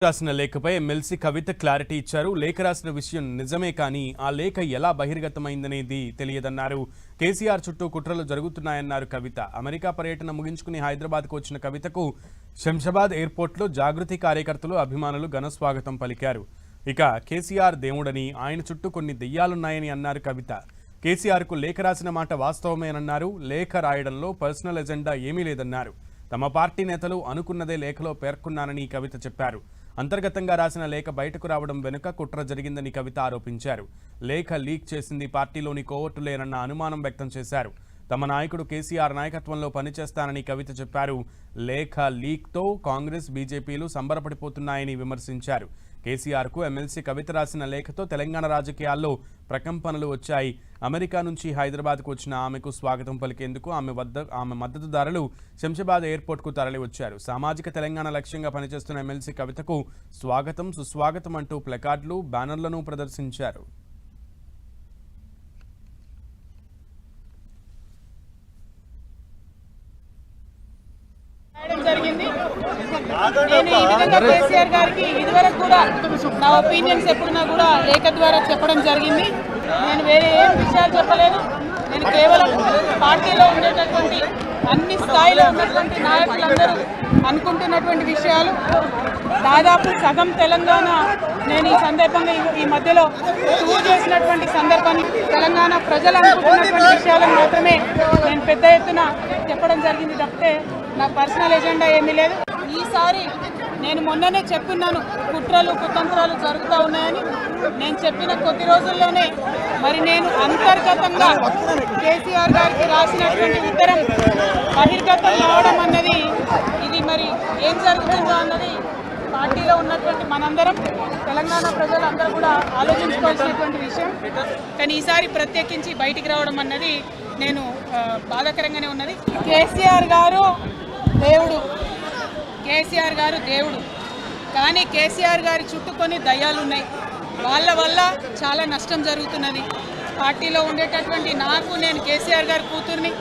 రాసిన లేఖపై ఎమ్మెల్సీ కవిత క్లారిటీ ఇచ్చారు. లేఖ రాసిన విషయం నిజమే కానీ ఆ లేఖ ఎలా బహిర్గతమైందనేది తెలియదన్నారు. కేసీఆర్ చుట్టూ కుట్రలు జరుగుతున్నాయన్నారు కవిత. అమెరికా పర్యటన ముగించుకుని హైదరాబాద్కు వచ్చిన కవితకు శంషాబాద్ ఎయిర్పోర్ట్లో జాగృతి కార్యకర్తలు, అభిమానులు ఘన స్వాగతం పలికారు. ఇక కేసీఆర్ దేవుడని, ఆయన చుట్టూ కొన్ని దెయ్యాలున్నాయని అన్నారు కవిత. కేసీఆర్కు లేఖ రాసిన మాట వాస్తవమేనన్నారు. లేఖ రాయడంలో పర్సనల్ ఎజెండా ఏమీ లేదన్నారు. తమ పార్టీ నేతలు అనుకున్నదే లేఖలో పేర్కొన్నానని కవిత చెప్పారు. అంతర్గతంగా రాసిన లేఖ బయటకు రావడం వెనుక కుట్ర జరిగిందని కవిత ఆరోపించారు. లేఖ లీక్ చేసింది పార్టీలోని కోవట్టులేనన్న అనుమానం వ్యక్తం చేశారు. తమ నాయకుడు కేసీఆర్ నాయకత్వంలో పనిచేస్తానని కవిత చెప్పారు. లేఖ లీక్తో కాంగ్రెస్, బీజేపీలు సంబరపడిపోతున్నాయని విమర్శించారు. కేసీఆర్కు ఎమ్మెల్సీ కవిత రాసిన లేఖతో తెలంగాణ రాజకీయాల్లో ప్రకంపనలు వచ్చాయి. అమెరికా నుంచి హైదరాబాద్కు వచ్చిన ఆమెకు స్వాగతం పలికేందుకు ఆమె మద్దతుదారులు శంషాబాద్ ఎయిర్పోర్ట్కు తరలి వచ్చారు. సామాజిక తెలంగాణ లక్ష్యంగా పనిచేస్తున్న ఎమ్మెల్సీ కవితకు స్వాగతం, సుస్వాగతం అంటూ ప్లకార్డులు, బ్యానర్లను ప్రదర్శించారు. నేను ఈ విధంగా కేసీఆర్ గారికి ఇదివరకు కూడా నా ఒపీనియన్స్ ఎప్పుడున్నా కూడా లేఖ ద్వారా చెప్పడం జరిగింది. నేను వేరే ఏం విషయాలు చెప్పలేదు. నేను కేవలం పార్టీలో ఉండేటటువంటి అన్ని స్థాయిలో ఉన్నటువంటి నాయకులందరూ అనుకుంటున్నటువంటి విషయాలు, దాదాపు సగం తెలంగాణ నేను ఈ సందర్భంగా ఈ మధ్యలో టూర్ చేసినటువంటి సందర్భంలో తెలంగాణ ప్రజలు అనుకుంటున్నటువంటి విషయాలను మాత్రమే నేను పెద్ద ఎత్తున చెప్పడం జరిగింది తప్పితే నా పర్సనల్ ఎజెండా ఏమీ లేదు. ఈసారి నేను మొన్ననే చెప్పున్నాను, కుట్రలు కుతంత్రాలు జరుగుతూ ఉన్నాయని. నేను చెప్పిన కొద్ది రోజుల్లోనే మరి నేను అంతర్గతంగా కేసీఆర్ గారికి రాసినటువంటి ఉత్తరం బహిర్గతం కావడం అన్నది, ఇది మరి ఏం జరుగుతుందో అన్నది పార్టీలో ఉన్నటువంటి మనందరం, తెలంగాణ ప్రజలందరూ కూడా ఆలోచించుకోవాల్సినటువంటి విషయం. కానీ ఈసారి ప్రత్యేకించి బయటికి రావడం అన్నది నేను బాధాకరంగానే ఉన్నది. కేసీఆర్ గారు దేవుడు కానీ కేసీఆర్ గారి చుట్టూ కొన్ని దయ్యాలు ఉన్నాయి. వాళ్ళ వల్ల చాలా నష్టం జరుగుతున్నది. పార్టీలో ఉండేటటువంటి నాకు, నేను కేసీఆర్ గారి కూతుర్ని,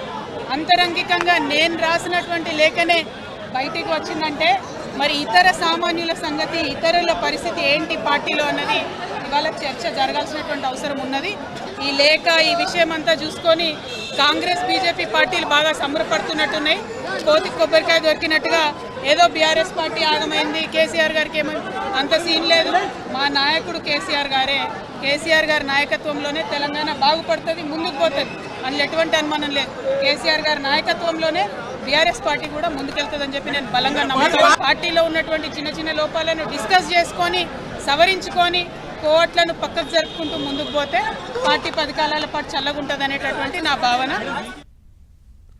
అంతరంగికంగా నేను రాసినటువంటి లేఖనే బయటికి వచ్చిందంటే మరి ఇతర సామాన్యుల సంగతి, ఇతరుల పరిస్థితి ఏంటి పార్టీలో అన్నది ఇవాళ చర్చ జరగాల్సినటువంటి అవసరం ఉన్నది. ఈ లేఖ, ఈ విషయం అంతా చూసుకొని కాంగ్రెస్, బీజేపీ పార్టీలు బాగా సంబరపడుతున్నట్టున్నాయి. కోతి కొబ్బరికాయ దొరికినట్టుగా ఏదో బీఆర్ఎస్ పార్టీ ఆగమైంది, కేసీఆర్ గారికి ఏమో అంత సీన్ లేదు. మా నాయకుడు కేసీఆర్ గారే. కేసీఆర్ గారి నాయకత్వంలోనే తెలంగాణ బాగుపడుతుంది, ముందుకు పోతుంది, అందులో ఎటువంటి అనుమానం లేదు. కేసీఆర్ గారి నాయకత్వంలోనే బీఆర్ఎస్ పార్టీ కూడా ముందుకెళ్తుందని చెప్పి నేను బలంగా నమ్ముతాను. పార్టీలో ఉన్నటువంటి చిన్న చిన్న లోపాలను డిస్కస్ చేసుకొని, సవరించుకొని, కోవట్లను పక్కకు జరుపుకుంటూ ముందుకు పోతే పార్టీ 10 కాలాల పాటు చల్లగుంటుంది అనేటటువంటి నా భావన.